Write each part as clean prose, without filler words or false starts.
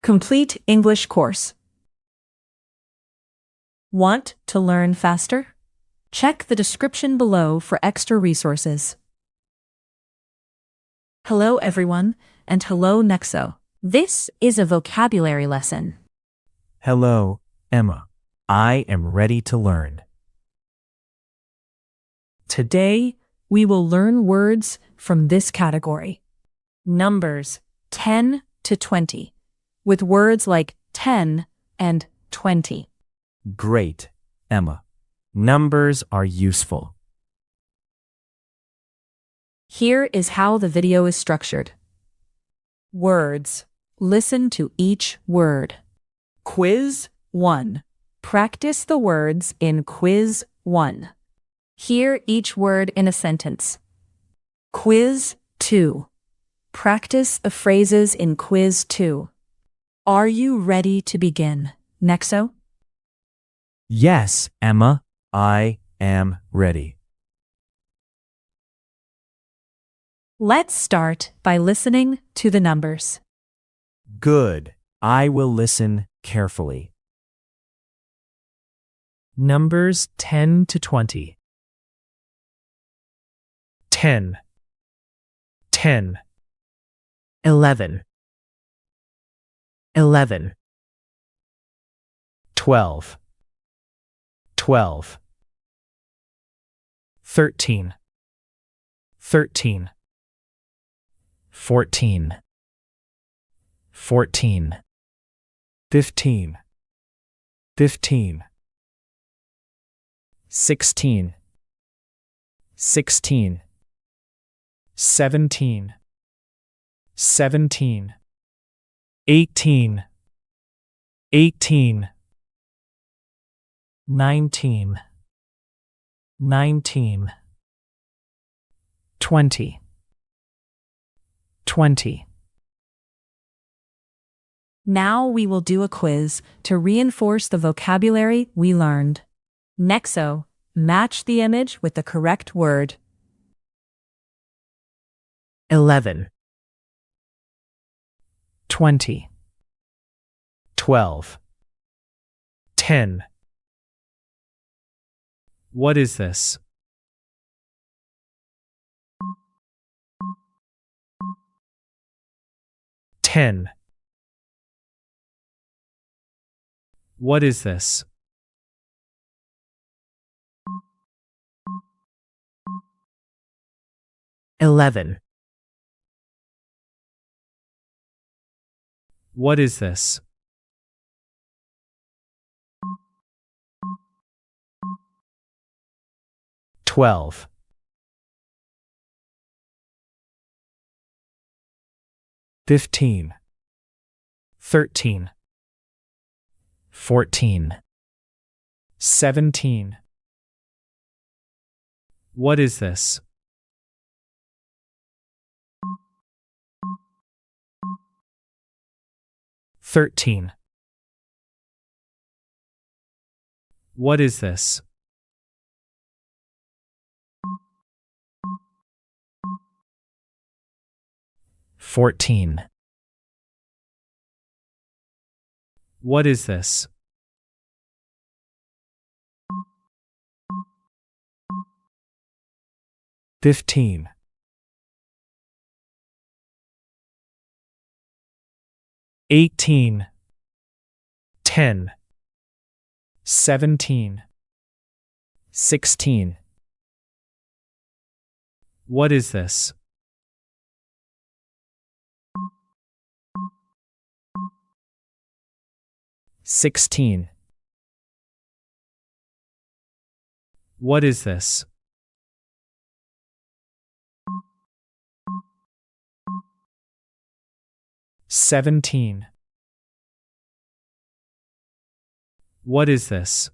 Complete English course. Want to learn faster? Check the description below for extra resources. Hello everyone, and hello Nexo. This is a vocabulary lesson. Hello, Emma. I am ready to learn. Today, we will learn words from this category. Numbers 10 to 20, with words like 10 and 20. Great, Emma. Numbers are useful. Here is how the video is structured. Words. Listen to each word. Quiz 1. Practice the words in Quiz 1. Hear each word in a sentence. Quiz 2. Practice the phrases in Quiz 2. Are you ready to begin, Nexo? Yes, Emma, I am ready. Let's start by listening to the numbers. Good. I will listen carefully. Numbers 10 to 20. 10, 10, 11, 11, 12, 12, 13, 13, 14, 14, 15, 15, 16, 16, 17, 17, 18, 18, 19, 19, 20, 20. Now we will do a quiz to reinforce the vocabulary we learned. Nexo, match the image with the correct word. 11, 20, 12, 10. What is this? Ten. What is this? $11. What is this? $12. 15. 13. 14. 17. What is this? $13. What is this? $14. What is this? $15. 18. 10. 17. 16. What is this? $16. What is this? $17. What is this?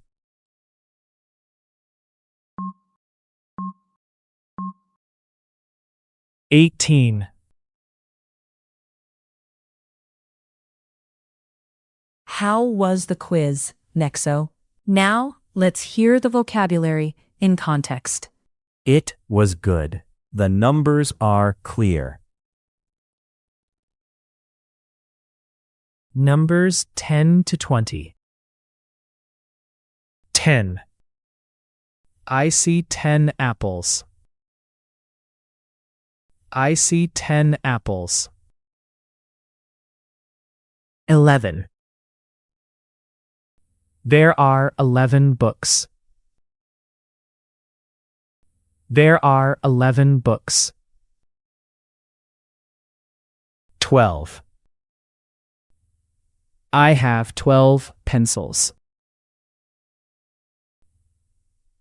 $18. How was the quiz, Nexo? Now, let's hear the vocabulary in context. It was good. The numbers are clear. Numbers 10 to 20. 10. I see 10 apples. I see 10 apples. 11. There are 11 books. There are 11 books. 12. I have 12 pencils.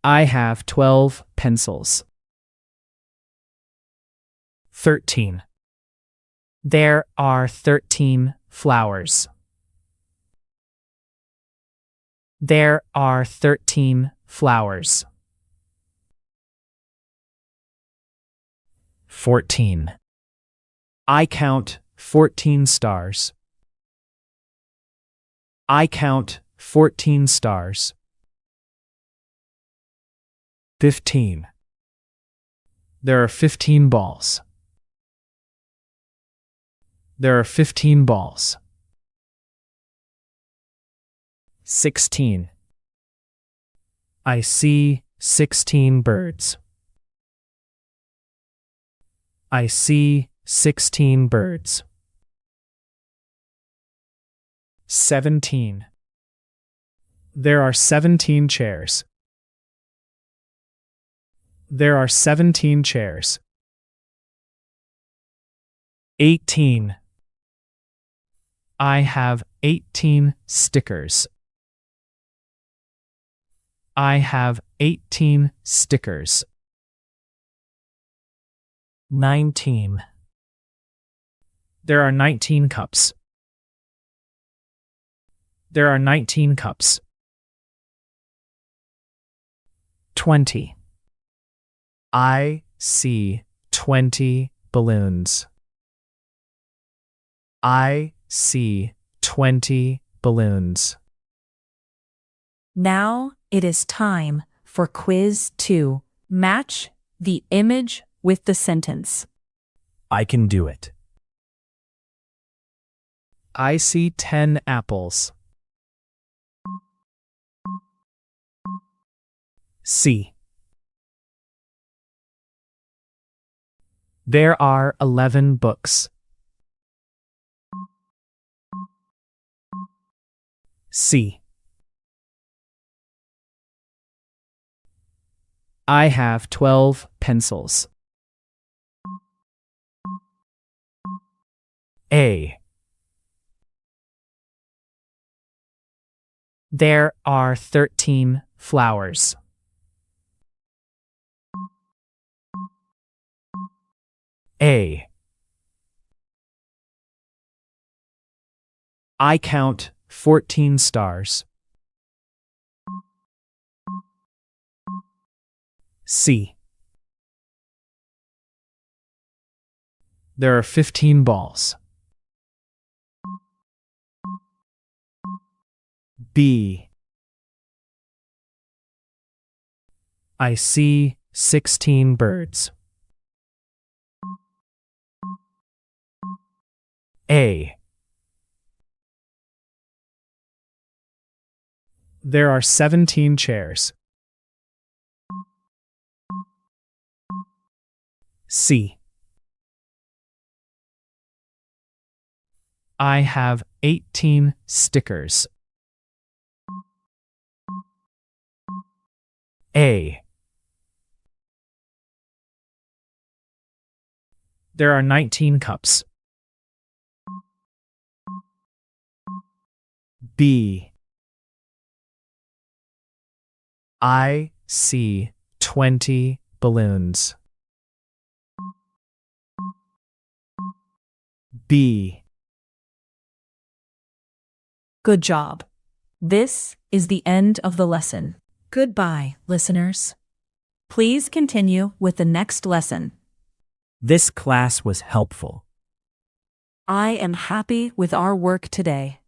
I have 12 pencils. 13. There are 13 flowers. There are 13 flowers. 14. I count 14 stars. I count 14 stars. 15. There are 15 balls. There are 15 balls. 16. I see 16 birds. I see 16 birds. 17. There are 17 chairs. There are 17 chairs. 18. I have 18 stickers. I have 18 stickers. 19. There are 19 cups. There are 19 cups. 20. I see 20 balloons. I see 20 balloons. Now it is time for quiz 2. Match the image with the sentence. I can do it. I see 10 apples. C. There are 11 books. C. I have 12 pencils. A. There are 13 flowers. A. I count 14 stars. C. There are 15 balls. B. I see 16 birds. A. There are 17 chairs. C. I have 18 stickers. A. There are 19 cups. B. I see 20 balloons. B. Good job. This is the end of the lesson. Goodbye, listeners. Please continue with the next lesson. This class was helpful. I am happy with our work today.